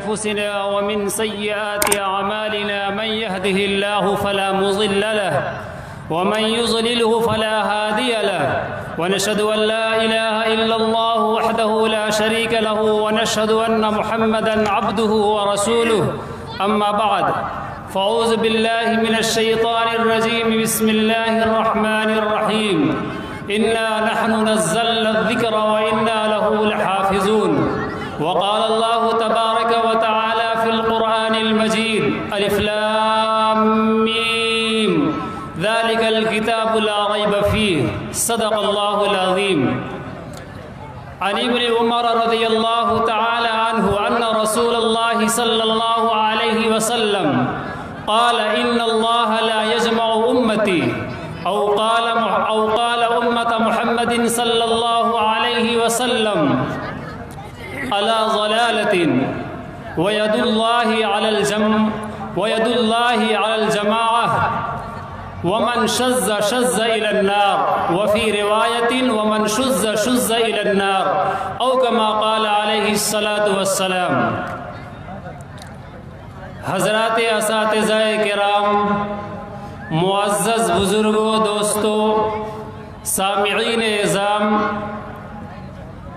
أنفسنا ومن سيئات أعمالنا من يهده الله فلا مضل له ومن يضلله فلا هادي له ونشهد أن لا إله إلا الله وحده لا شريك له ونشهد أن محمدًا عبده ورسوله أما بعد فأعوذ بالله من الشيطان الرجيم بسم الله الرحمن الرحيم إنا نحن نزلنا الذكر وإنا له لحافظون وقال الله تبارك وتعالى في القرآن المجيد ألف لام ميم ذلك الكتاب لا ريب فيه صدق الله العظيم. عن ابن عمر رضي الله تعالى عنه أن رسول الله صلى الله عليه وسلم قال إن الله لا يجمع أمتي أو قال أمة محمد صلى الله عليه وسلم على ضلالة ويد الله على الجماعة ومن شذ إلى النار وفي رواية ومن شذ إلى النار أو كما قال عليه الصلاة والسلام. حضرات اساتذہ کرام، معزز بزرگوں، دوستوں، سامعین اعظام،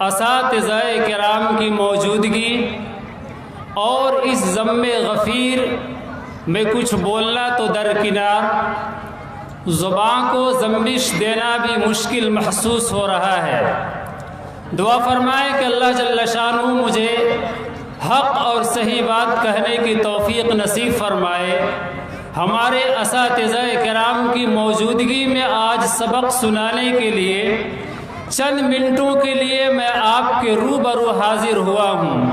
اساتذہ کرام کی موجودگی اور اس ضم غفیر میں کچھ بولنا تو درکنار، زبان کو زمبش دینا بھی مشکل محسوس ہو رہا ہے. دعا فرمائیں کہ اللہ جل شانہ مجھے حق اور صحیح بات کہنے کی توفیق نصیب فرمائے. ہمارے اساتذہ کرام کی موجودگی میں آج سبق سنانے کے لیے چند منٹوں کے لیے میں آپ کے روبرو حاضر ہوا ہوں،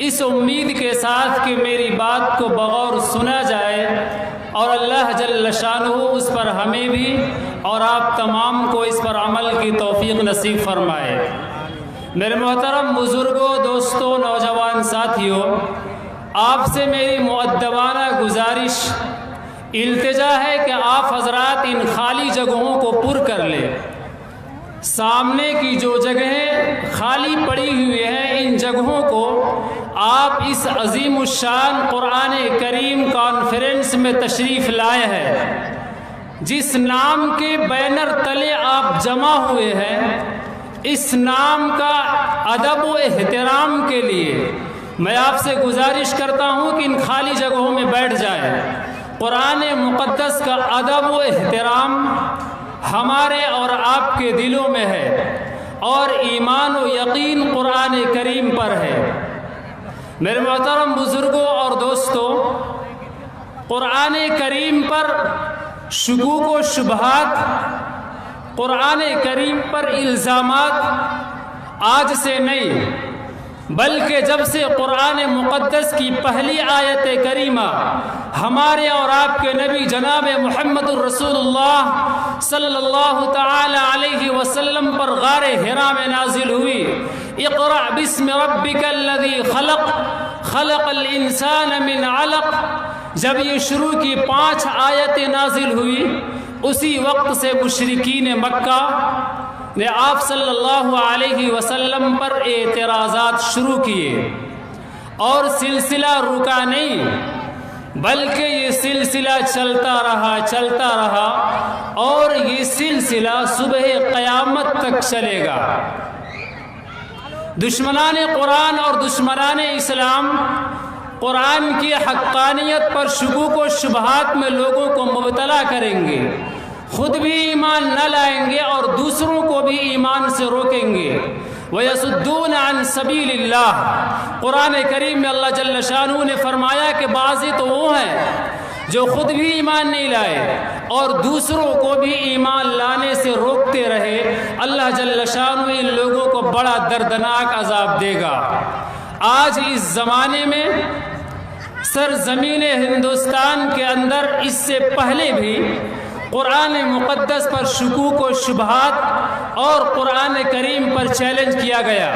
اس امید کے ساتھ کہ میری بات کو بغور سنا جائے اور اللہ جل شانہ اس پر ہمیں بھی اور آپ تمام کو اس پر عمل کی توفیق نصیب فرمائے. میرے محترم بزرگوں، دوستوں، نوجوان ساتھیوں، آپ سے میری مؤدبانہ گزارش التجا ہے کہ آپ حضرات ان خالی جگہوں کو پر کر لیں. سامنے کی جو جگہیں خالی پڑی ہوئی ہیں ان جگہوں کو آپ اس عظیم الشان قرآن کریم کانفرنس میں تشریف لائے ہیں. جس نام کے بینر تلے آپ جمع ہوئے ہیں، اس نام کا ادب و احترام کے لیے میں آپ سے گزارش کرتا ہوں کہ ان خالی جگہوں میں بیٹھ جائیں. قرآن مقدس کا ادب و احترام ہمارے اور آپ کے دلوں میں ہے اور ایمان و یقین قرآن کریم پر ہے. میرے محترم بزرگوں اور دوستوں، قرآن کریم پر شکوک و شبہات، قرآن کریم پر الزامات آج سے نہیں بلکہ جب سے قرآن مقدس کی پہلی آیت کریمہ ہمارے اور آپ کے نبی جناب محمد الرسول اللہ صلی اللہ تعالی علیہ وسلم پر غار حرا میں نازل ہوئی، اقرأ بسم ربک الذی خلق خلق الانسان من علق، جب یہ شروع کی 5 آیتیں نازل ہوئی، اسی وقت سے مشرکین مکہ نے آپ صلی اللہ علیہ وسلم پر اعتراضات شروع کیے اور سلسلہ رکا نہیں بلکہ یہ سلسلہ چلتا رہا اور یہ سلسلہ صبح قیامت تک چلے گا. دشمنان قرآن اور دشمنان اسلام قرآن کی حقانیت پر شکوک و شبہات میں لوگوں کو مبتلا کریں گے، خود بھی ایمان نہ لائیں گے اور دوسروں کو بھی ایمان سے روکیں گے. وَيَصُدُّونَ عَن سَبِيلِ اللَّهِ، قرآن کریم میں اللہ جل شانہ نے فرمایا کہ بعضی تو وہ ہیں جو خود بھی ایمان نہیں لائے اور دوسروں کو بھی ایمان لانے سے روکتے رہے. اللہ جل شانہ ان لوگوں کو بڑا دردناک عذاب دے گا. آج اس زمانے میں سرزمین ہندوستان کے اندر اس سے پہلے بھی قرآن مقدس پر شکوک و شبہات اور قرآن کریم پر چیلنج کیا گیا.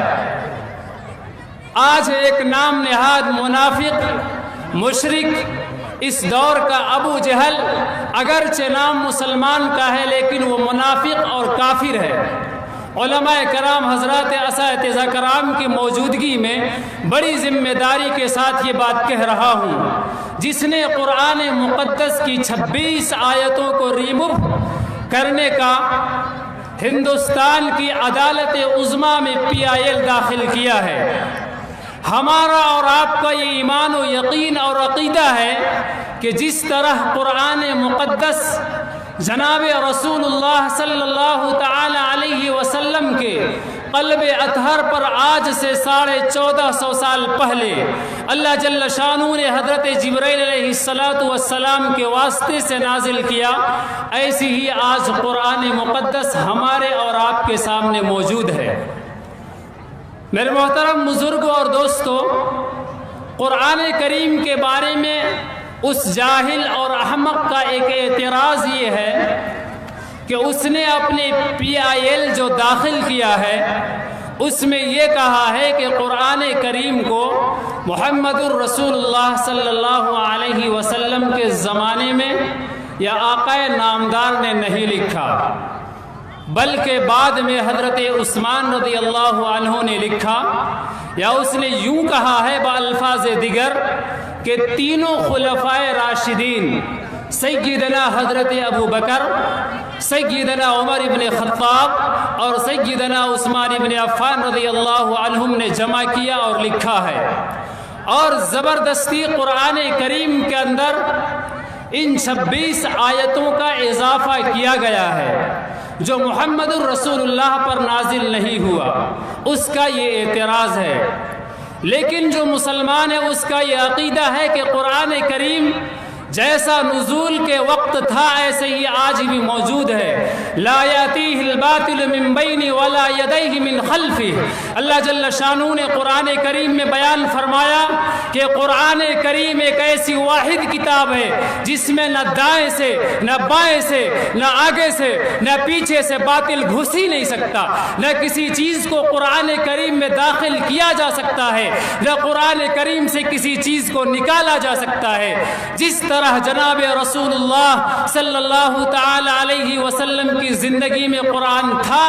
آج ایک نام نہاد منافق مشرک اس دور کا ابو جہل، اگرچہ نام مسلمان کا ہے لیکن وہ منافق اور کافر ہے. علماء کرام حضرات اساتذہ کرام کی موجودگی میں بڑی ذمہ داری کے ساتھ یہ بات کہہ رہا ہوں، جس نے قرآن مقدس کی 26 آیتوں کو ریموو کرنے کا ہندوستان کی عدالت عظمیٰ میں PIL داخل کیا ہے، ہمارا اور آپ کا یہ ایمان و یقین اور عقیدہ ہے کہ جس طرح قرآن مقدس جناب رسول اللہ صلی اللہ تعالی علیہ وسلم کے قلب اطہر پر آج سے 1450 سال پہلے اللہ جل شانہ نے حضرت جبرائیل علیہ السلام کے واسطے سے نازل کیا، ایسی ہی آج قرآن مقدس ہمارے اور آپ کے سامنے موجود ہے۔ میرے محترم بزرگوں اور دوستو، قرآن کریم کے بارے میں اس جاہل اور احمق کا ایک اعتراض یہ ہے کہ اس نے اپنے PIL جو داخل کیا ہے اس میں یہ کہا ہے کہ قرآن کریم کو محمد الرسول اللہ صلی اللہ علیہ وسلم کے زمانے میں یا آقا نامدار نے نہیں لکھا، بلکہ بعد میں حضرت عثمان رضی اللہ عنہ نے لکھا، یا اس نے یوں کہا ہے بالفاظ دیگر کہ تینوں خلفائے راشدین سیدنا حضرت ابو بکر، سیدنا عمر ابن خطاب اور سیدنا عثمان ابن عفان رضی اللہ عنہم نے جمع کیا اور لکھا ہے، اور زبردستی قرآن کریم کے اندر ان 26 آیتوں کا اضافہ کیا گیا ہے جو محمد الرسول اللہ پر نازل نہیں ہوا، اس کا یہ اعتراض ہے۔ لیکن جو مسلمان ہے اس کا یہ عقیدہ ہے کہ قرآن کریم جیسا نزول کے وقت تھا ایسے ہی آج بھی موجود ہے، لا یاتیہ الباطل من بین ولا یدیہ من خلفہ۔ اللہ جل شانہ نے قرآن کریم میں بیان فرمایا کہ قرآن کریم ایک ایسی واحد کتاب ہے جس میں نہ دائیں سے نہ بائیں سے نہ آگے سے نہ پیچھے سے باطل گھس ہی نہیں سکتا، نہ کسی چیز کو قرآن کریم میں داخل کیا جا سکتا ہے، نہ قرآن کریم سے کسی چیز کو نکالا جا سکتا ہے۔ جس طرح جناب رسول اللہ صلی اللہ تعالی علیہ وسلم کی زندگی میں قرآن تھا،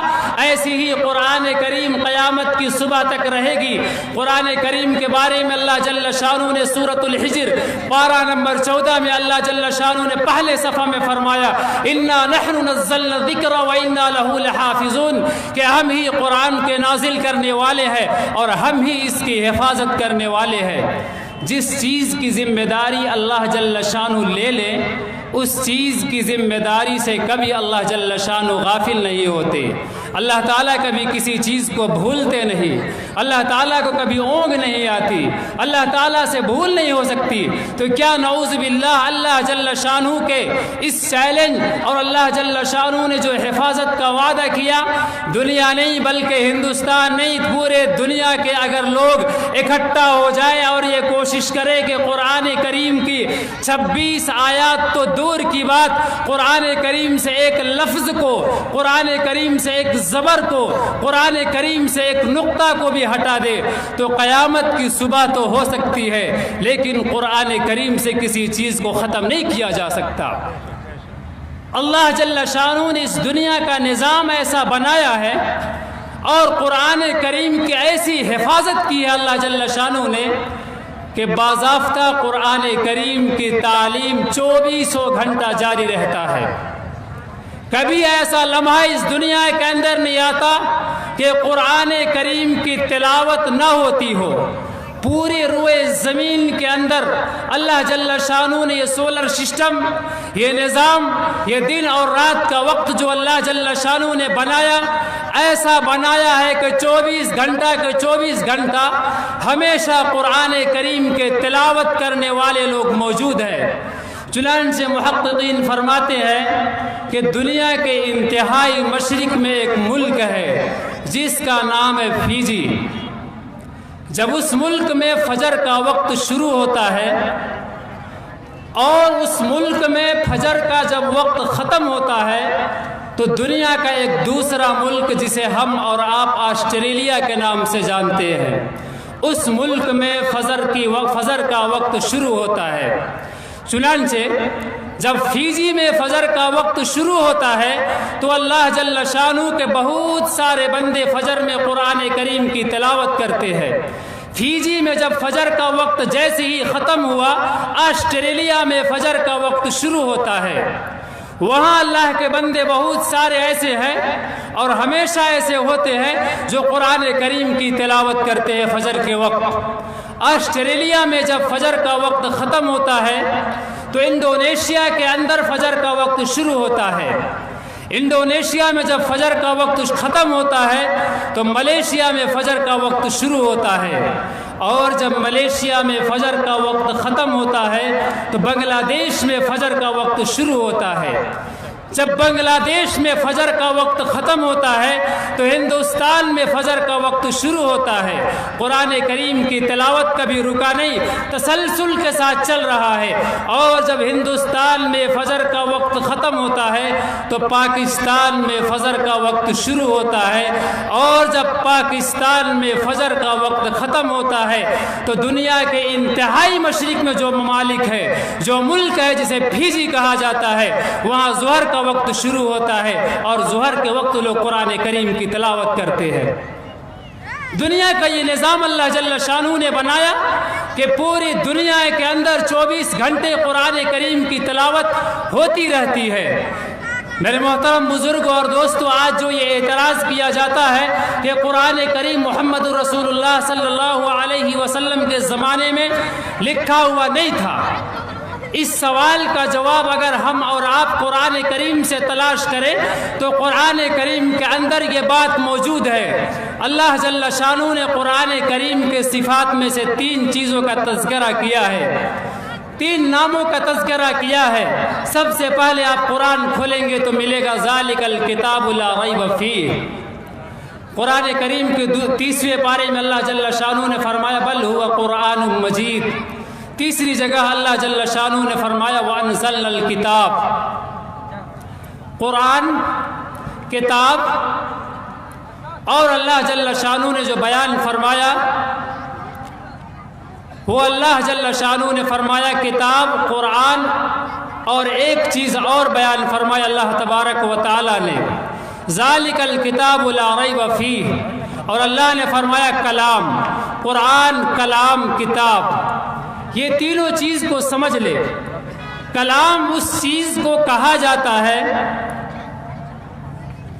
ایسی ہی قرآن کریم قیامت کی صبح تک رہے گی۔ قرآن کریم کے بارے میں اللہ جل شانہ نے سورۃ الحجر پارہ نمبر 14 میں اللہ جل شانہ نے پہلے صفحہ میں فرمایا انا نحن نزلنا الذکر وانا لہ لحافظون، کہ ہم ہی قرآن کے نازل کرنے والے ہیں اور ہم ہی اس کی حفاظت کرنے والے ہیں۔ جس چیز کی ذمہ داری اللہ جل شانہ لے لے اس چیز کی ذمہ داری سے کبھی اللہ جل شانہ غافل نہیں ہوتے۔ اللہ تعالیٰ کبھی کسی چیز کو بھولتے نہیں، اللہ تعالیٰ کو کبھی اونگ نہیں آتی، اللہ تعالیٰ سے بھول نہیں ہو سکتی۔ تو کیا نعوذ باللہ اللہ جل شانہ کے اس چیلنج اور اللہ جل شانہ نے جو حفاظت کا وعدہ کیا، دنیا نہیں بلکہ ہندوستان نہیں پورے دنیا کے اگر لوگ اکٹھا ہو جائیں اور یہ کوشش کرے کہ قرآن کریم کی 26 آیات تو دور کی بات، قرآن کریم سے ایک لفظ کو، قرآن کریم سے ایک زبر کو، قرآن کریم سے ایک نقطہ کو بھی ہٹا دے تو قیامت کی صبح تو ہو سکتی ہے، لیکن قرآن کریم سے کسی چیز کو ختم نہیں کیا جا سکتا۔ اللہ جل شانہ نے اس دنیا کا نظام ایسا بنایا ہے اور قرآن کریم کی ایسی حفاظت کی ہے اللہ جل شانہ نے کہ باضابطہ قرآن کریم کی تعلیم 24 گھنٹہ جاری رہتا ہے۔ کبھی ایسا لمحہ اس دنیا کے اندر نہیں آتا کہ قرآن کریم کی تلاوت نہ ہوتی ہو۔ پوری روئے زمین کے اندر اللہ جل شانہ نے یہ سولر سسٹم، یہ نظام، یہ دن اور رات کا وقت جو اللہ جل شانہ نے بنایا، ایسا بنایا ہے کہ 24 گھنٹہ کے 24 گھنٹہ ہمیشہ قرآن کریم کے تلاوت کرنے والے لوگ موجود ہیں۔ چنانچہ محققین فرماتے ہیں کہ دنیا کے انتہائی مشرق میں ایک ملک ہے جس کا نام ہے فیجی۔ جب اس ملک میں فجر کا وقت شروع ہوتا ہے اور اس ملک میں فجر کا جب وقت ختم ہوتا ہے تو دنیا کا ایک دوسرا ملک جسے ہم اور آپ آسٹریلیا کے نام سے جانتے ہیں، اس ملک میں فجر کا وقت شروع ہوتا ہے۔ چنانچہ جب فیجی میں فجر کا وقت شروع ہوتا ہے تو اللہ جل شانہ کے بہت سارے بندے فجر میں قرآن کریم کی تلاوت کرتے ہیں۔ فیجی میں جب فجر کا وقت جیسے ہی ختم ہوا، آسٹریلیا میں فجر کا وقت شروع ہوتا ہے۔ وہاں اللہ کے بندے بہت سارے ایسے ہیں اور ہمیشہ ایسے ہوتے ہیں جو قرآن کریم کی تلاوت کرتے ہیں فجر کے وقت۔ آسٹریلیا میں جب فجر کا وقت ختم ہوتا ہے تو انڈونیشیا کے اندر فجر کا وقت شروع ہوتا ہے۔ انڈونیشیا میں جب فجر کا وقت ختم ہوتا ہے تو ملیشیا میں فجر کا وقت شروع ہوتا ہے، اور جب ملیشیا میں فجر کا وقت ختم ہوتا ہے تو بنگلہ دیش میں فجر کا وقت شروع ہوتا ہے۔ جب بنگلہ دیش میں فجر کا وقت ختم ہوتا ہے تو ہندوستان میں فجر کا وقت شروع ہوتا ہے۔ قرآن کریم کی تلاوت کبھی رکا نہیں، تسلسل کے ساتھ چل رہا ہے۔ اور جب ہندوستان میں فجر کا وقت ختم ہوتا ہے تو پاکستان میں فجر کا وقت شروع ہوتا ہے، اور جب پاکستان میں فجر کا وقت ختم ہوتا ہے تو دنیا کے انتہائی مشرق میں جو ممالک ہے، جو ملک ہے جسے فیجی کہا جاتا ہے، وہاں ظہر کا وقت شروع ہوتا ہے اور ظہر کے وقت لوگ قرآن کریم کی تلاوت کرتے ہیں۔ دنیا کا یہ نظام اللہ جل شانہ نے بنایا کہ پوری دنیا کے اندر 24 گھنٹے قرآن کریم کی تلاوت ہوتی رہتی ہے۔ میرے محترم بزرگ اور دوستو، آج جو یہ اعتراض کیا جاتا ہے کہ قرآن کریم محمد رسول اللہ صلی اللہ علیہ وسلم کے زمانے میں لکھا ہوا نہیں تھا، اس سوال کا جواب اگر ہم اور آپ قرآن کریم سے تلاش کریں تو قرآن کریم کے اندر یہ بات موجود ہے۔ اللہ جل شانہ نے قرآن کریم کے صفات میں سے 3 چیزوں کا تذکرہ کیا ہے، 3 ناموں کا تذکرہ کیا ہے۔ سب سے پہلے آپ قرآن کھولیں گے تو ملے گا ذالک الکتاب لا ریب فیہ۔ قرآن کریم کے 30ویں پارے میں اللہ جل شانہ نے فرمایا بل هو قرآن مجید۔ تیسری جگہ اللہ جل شانہ نے فرمایا وَأَنزَلْنَا الْكِتَابَ۔ قرآن، کتاب، اور اللہ جل شانہ نے جو بیان فرمایا وہ اللہ جل شانہ نے فرمایا کتاب، قرآن، اور ایک چیز اور بیان فرمایا اللہ تبارک و تعالی نے ذالک الکتاب لا ریب فیہ، اور اللہ نے فرمایا کلام، قرآن، کلام، کتاب۔ یہ تینوں چیز کو سمجھ لے۔ کلام اس چیز کو کہا جاتا ہے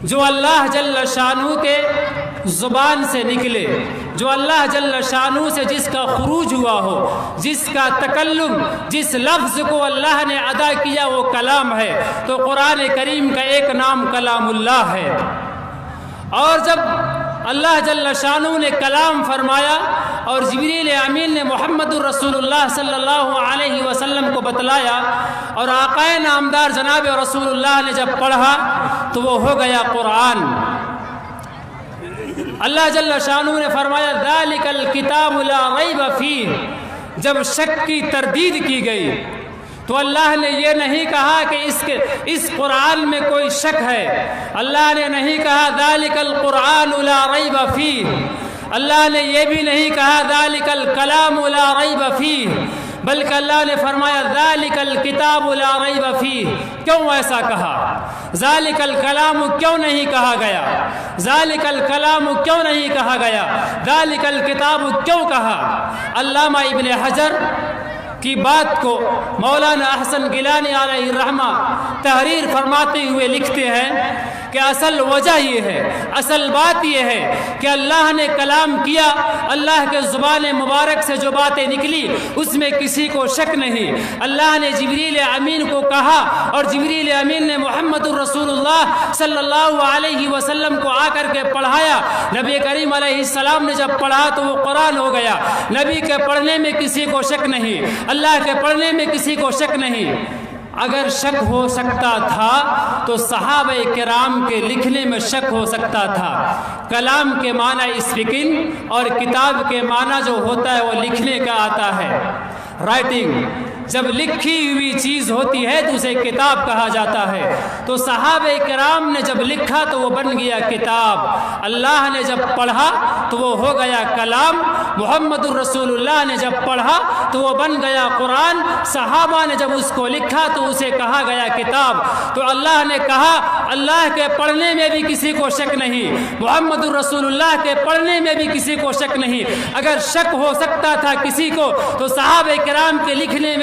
جو اللہ جل شانہ کے زبان سے نکلے، جو اللہ جل شانہ سے جس کا خروج ہوا ہو، جس کا تکلم، جس لفظ کو اللہ نے ادا کیا وہ کلام ہے۔ تو قرآن کریم کا ایک نام کلام اللہ ہے۔ اور جب اللہ جل شانہ نے کلام فرمایا اور جبریل امین نے محمد الرسول اللہ صلی اللہ علیہ وسلم کو بتلایا اور آقا نامدار جناب رسول اللہ نے جب پڑھا تو وہ ہو گیا قرآن۔ اللہ جل شانہ نے فرمایا ذالک الکتاب لا ریب فیہ۔ جب شک کی تردید کی گئی تو اللہ نے یہ نہیں کہا کہ اس قرآن میں کوئی شک ہے، اللہ نے نہیں کہا ذالک القرآن لا ریب فیہ، اللہ نے یہ بھی نہیں کہا ذالک الکلام لا ریب فیہ، بلکہ اللہ نے فرمایا ذالک الکتاب لا ریب فیہ۔ کیوں ایسا کہا؟ ذالک الکلام کیوں نہیں کہا گیا؟ ذالک الکلام کیوں نہیں کہا گیا؟ ذالک الکتاب کیوں کہا؟ علامہ ابن حجر کی بات کو مولانا احسن گیلانی علیہ الرحمہ تحریر فرماتے ہوئے لکھتے ہیں کہ اصل وجہ یہ ہے، اصل بات یہ ہے کہ اللہ نے کلام کیا، اللہ کے زبان مبارک سے جو باتیں نکلی اس میں کسی کو شک نہیں۔ اللہ نے جبریل امین کو کہا اور جبریل امین نے محمد الرسول اللہ صلی اللہ علیہ وسلم کو آ کر کے پڑھایا۔ نبی کریم علیہ السلام نے جب پڑھا تو وہ قرآن ہو گیا۔ نبی کے پڑھنے میں کسی کو شک نہیں، اللہ کے پڑھنے میں کسی کو شک نہیں۔ اگر شک ہو سکتا تھا تو صحابہ کرام کے لکھنے میں شک ہو سکتا تھا۔ کلام کے معنی اسپیکنگ اور کتاب کے معنی جو ہوتا ہے وہ لکھنے کا آتا ہے، رائٹنگ۔ جب لکھی ہوئی چیز ہوتی ہے تو اسے کتاب کہا جاتا ہے. تو صحابہ کرام نے جب لکھا تو وہ بن گیا کتاب. اللہ نے جب پڑھا تو وہ ہو گیا کلام. محمد الرسول اللہ نے جب پڑھا تو وہ بن گیا قرآن. صحابہ نے جب اس کو لکھا تو اسے کہا گیا کتاب. تو اللہ نے کہا اللہ کے پڑھنے میں بھی کسی کو شک نہیں, محمد الرسول اللہ کے پڑھنے میں بھی کسی کو شک نہیں. اگر شک ہو سکتا تھا کسی کو تو صحابہ کرام کے لکھنے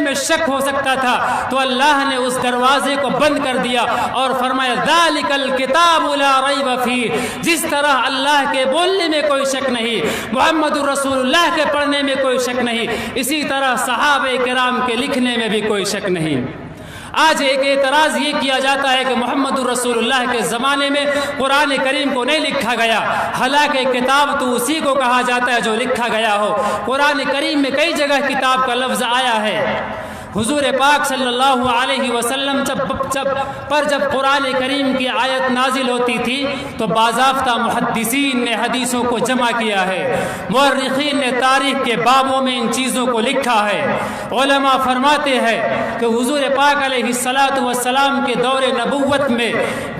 میں شک ہو سکتا تھا. تو اللہ نے اس دروازے کو بند کر دیا اور فرمایا ذالک الکتاب لا ریب فیہ. جس طرح اللہ کے بولنے میں کوئی شک نہیں, محمد الرسول اللہ کے پڑھنے میں کوئی شک نہیں, اسی طرح صحابہ کرام کے لکھنے میں بھی کوئی شک نہیں. آج ایک اعتراض یہ کیا جاتا ہے کہ محمد الرسول اللہ کے زمانے میں قرآن کریم کو نہیں لکھا گیا, حالانکہ کتاب تو اسی کو کہا جاتا ہے جو لکھا گیا ہو. قرآن کریم میں کئی جگہ کتاب کا لفظ آیا ہے. حضور پاک صلی اللہ علیہ وسلم جب قرآن کریم کی آیت نازل ہوتی تھی تو باضابطہ محدثین نے حدیثوں کو جمع کیا ہے, مورخین نے تاریخ کے بابوں میں ان چیزوں کو لکھا ہے. علماء فرماتے ہیں کہ حضور پاک علیہ السلام کے دور نبوت میں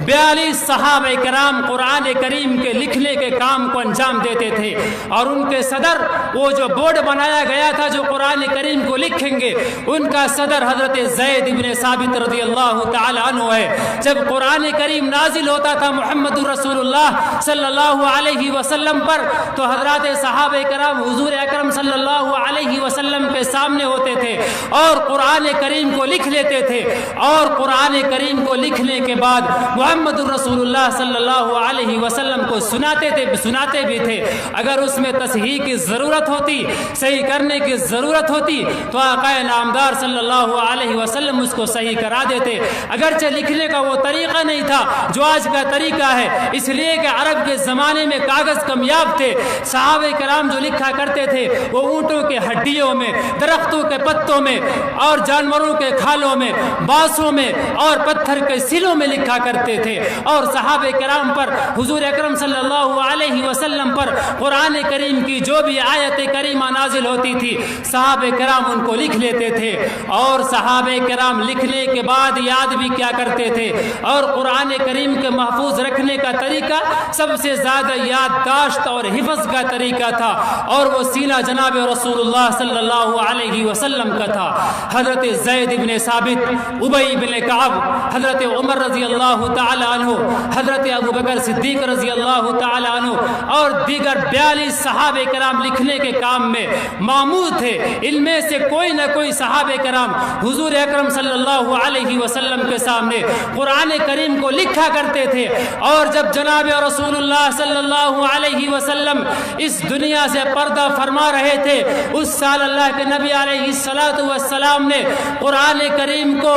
42 صحابہ کرام قرآن کریم کے لکھنے کے کام کو انجام دیتے تھے, اور ان کے صدر وہ جو بورڈ بنایا گیا تھا جو قرآن کریم کو لکھیں گے ان کا صدر حضرت زید بن ثابت رضی اللہ تعالی عنہ ہے. جب قرآن کریم نازل ہوتا تھا محمد الرسول اللہ صلی اللہ علیہ وسلم پر تو حضرات صحابہ کرام حضور اکرم صلی اللہ علیہ وسلم کے سامنے ہوتے تھے اور قرآن کریم کو لکھ لیتے تھے, اور قرآن کریم کو لکھنے کے بعد محمد الرسول اللہ صلی اللہ علیہ وسلم کو سناتے بھی تھے. اگر اس میں تصحیح کی ضرورت ہوتی, صحیح کرنے کی ضرورت ہوتی تو آقا نامدار صلی اللہ علیہ وسلم اس کو صحیح کرا دیتے. اگرچہ لکھنے کا وہ طریقہ نہیں تھا جو آج کا طریقہ ہے, اس لیے کہ عرب کے زمانے میں کاغذ کمیاب تھے. صحابہ کرام جو لکھا کرتے تھے وہ اونٹوں کے ہڈیوں میں, درختوں کے پتوں میں, اور جانوروں کے کھالوں میں, بانسوں میں اور پتھر کے سلوں میں لکھا کرتے تھے. اور صحابہ کرام پر حضور اکرم صلی اللہ علیہ وسلم پر قرآن کریم کی جو بھی آیت کریمہ نازل ہوتی تھی صحابہ کرام ان کو لکھ لیتے تھے. اور صحابہ کرام لکھنے کے بعد یاد بھی کیا کرتے تھے, اور قرآن کریم کے محفوظ رکھنے کا طریقہ سب سے زیادہ یادداشت اور حفظ کا طریقہ تھا, اور وہ سینہ جناب رسول اللہ صلی اللہ علیہ وسلم کا تھا. حضرت زید بن ثابت, ابی بن کعب, حضرت عمر رضی اللہ تعالی عنہ, حضرت ابو بکر صدیق رضی اللہ تعالی عنہ اور دیگر 42 صحابہ کرام لکھنے کے کام میں معمور تھے. ان میں سے کوئی نہ کوئی صحابہ کرام حضور اکرم صلی اللہ علیہ وسلم کے سامنے قرآن کریم کو لکھا کرتے تھے. اور جب جناب رسول اللہ صلی اللہ علیہ وسلم اس دنیا سے پردہ فرما رہے تھے اس سال اللہ کے نبی علیہ السلام نے قرآن کریم کو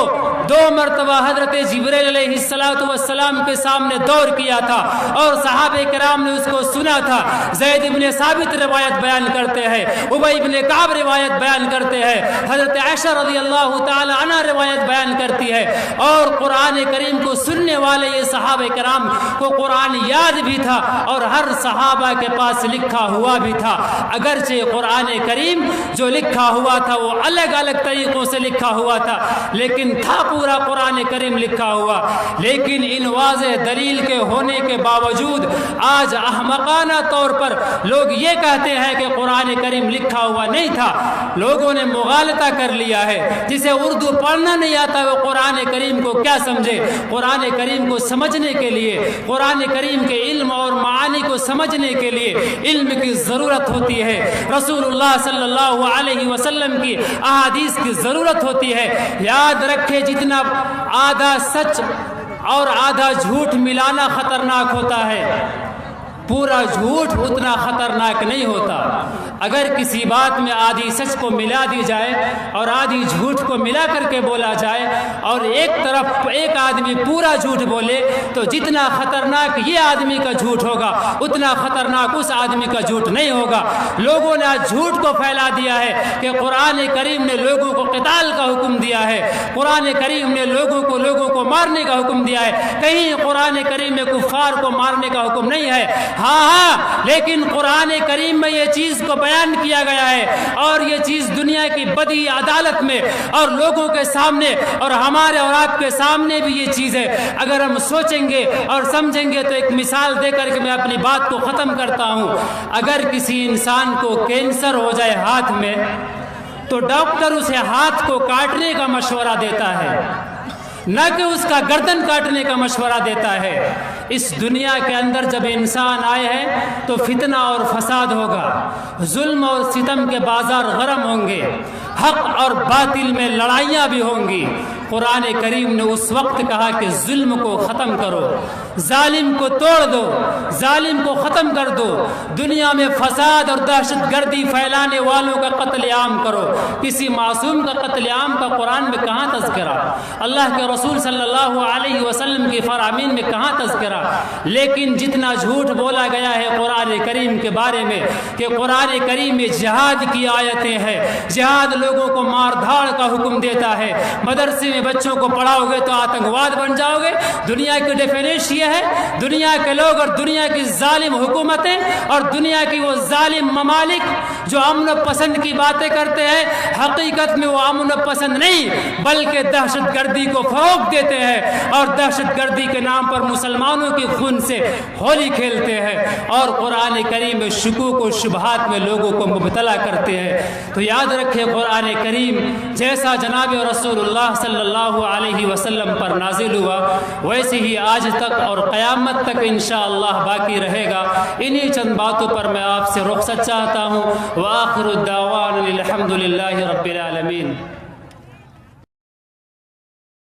2 مرتبہ حضرت جبریل علیہ السلام کے سامنے دور کیا تھا اور صحابہ کرام نے اس کو سنا تھا. زید بن ثابت روایت بیان کرتے ہیں, ابی بن کعب روایت بیان کرتے ہیں, حضرت عائشہ رضی اللہ تعالی عنہ روایت بیان کرتی ہے. اور قرآن کریم کو سننے والے یہ صحابہ کرام کو قرآن یاد بھی تھا اور ہر صحابہ کے پاس لکھا ہوا بھی تھا. اگرچہ قرآن کریم جو لکھا ہوا تھا وہ الگ الگ طریقوں سے لکھا ہوا تھا لیکن تھا پورا قرآن کریم لکھا ہوا. لیکن ان واضح دلیل کے ہونے کے باوجود آج احمقانہ طور پر لوگ یہ کہتے ہیں کہ قرآن کریم لکھا ہوا نہیں تھا. لوگوں نے مغالطہ کر لیا ہے. جسے اردو پڑھنا نہیں آتا وہ قرآن کریم کو کیا سمجھے. قرآن کریم کو سمجھنے کے لیے, قرآن کریم کے علم اور معانی کو سمجھنے کے لیے علم کی ضرورت ہوتی ہے, رسول اللہ صلی اللہ علیہ وسلم کی احادیث کی ضرورت ہوتی ہے. یاد رکھے جتنا آدھا سچ اور آدھا جھوٹ ملانا خطرناک ہوتا ہے, پورا جھوٹ اتنا خطرناک نہیں ہوتا. اگر کسی بات میں آدھی سچ کو ملا دی جائے اور آدھی جھوٹ کو ملا کر کے بولا جائے اور ایک طرف ایک آدمی پورا جھوٹ بولے تو جتنا خطرناک یہ آدمی کا جھوٹ ہوگا اتنا خطرناک اس آدمی کا جھوٹ نہیں ہوگا. لوگوں نے آج جھوٹ کو پھیلا دیا ہے کہ قرآن کریم نے لوگوں کو قتال کا حکم دیا ہے, قرآن کریم نے لوگوں کو مارنے کا حکم دیا ہے. کہیں قرآن کریم میں کفار کو مارنے کا حکم نہیں ہے. ہاں لیکن قرآن کریم میں یہ چیز کو بیان کیا گیا ہے، اور یہ چیز دنیا کی بدی عدالت میں اور لوگوں کے سامنے اور ہمارے اور آپ کے سامنے بھی یہ چیز ہے۔ اگر ہم سوچیں گے اور سمجھیں گے تو ایک مثال دے کر کے میں اپنی بات کو ختم کرتا ہوں۔ اگر کسی انسان کو کینسر ہو جائے ہاتھ میں تو ڈاکٹر اسے ہاتھ کو کاٹنے کا مشورہ دیتا ہے، نہ کہ اس کا گردن کاٹنے کا مشورہ دیتا ہے۔ اس دنیا کے اندر جب انسان آئے ہیں تو فتنہ اور فساد ہوگا، ظلم اور ستم کے بازار گرم ہوں گے، حق اور باطل میں لڑائیاں بھی ہوں گی۔ قرآن کریم نے اس وقت کہا کہ ظلم کو ختم کرو، ظالم کو توڑ دو، ظالم کو ختم کر دو، دنیا میں فساد اور دہشت گردی پھیلانے والوں کا قتل عام کرو۔ کسی معصوم کا قتل عام کا قرآن میں کہاں تذکرہ؟ اللہ کے رسول صلی اللہ علیہ وسلم کی فرامین میں کہاں تذکرہ؟ لیکن جتنا جھوٹ بولا گیا ہے قرآن کریم کے بارے میں کہ قرآن کریم میں جہاد کی آیتیں ہیں، جہاد لوگوں کو مار دھاڑ کا حکم دیتا ہے، مدرسے میں بچوں کو پڑھاؤ گے تو آتنکواد بن جاؤ گے۔ دنیا کی ڈیفینیشن یہ ہے، دنیا کے لوگ اور دنیا کی ظالم حکومتیں اور دنیا کی وہ ظالم ممالک جو امن و پسند کی باتیں کرتے ہیں، حقیقت میں وہ امن و پسند نہیں بلکہ دہشت گردی کو فروغ دیتے ہیں، اور دہشت گردی کے نام پر مسلمانوں کے خون سے ہولی کھیلتے ہیں، اور قرآن کریم میں شکوک و شبہات میں لوگوں کو مبتلا کرتے ہیں۔ تو یاد رکھیں قرآن کریم جیسا جناب رسول اللہ صلی اللہ علیہ وسلم پر نازل ہوا ویسے ہی آج تک اور قیامت تک انشاءاللہ باقی رہے گا۔ انہی چند باتوں پر میں آپ سے رخصت چاہتا ہوں۔ وآخر الدعوان الحمد للہ رب العالمین۔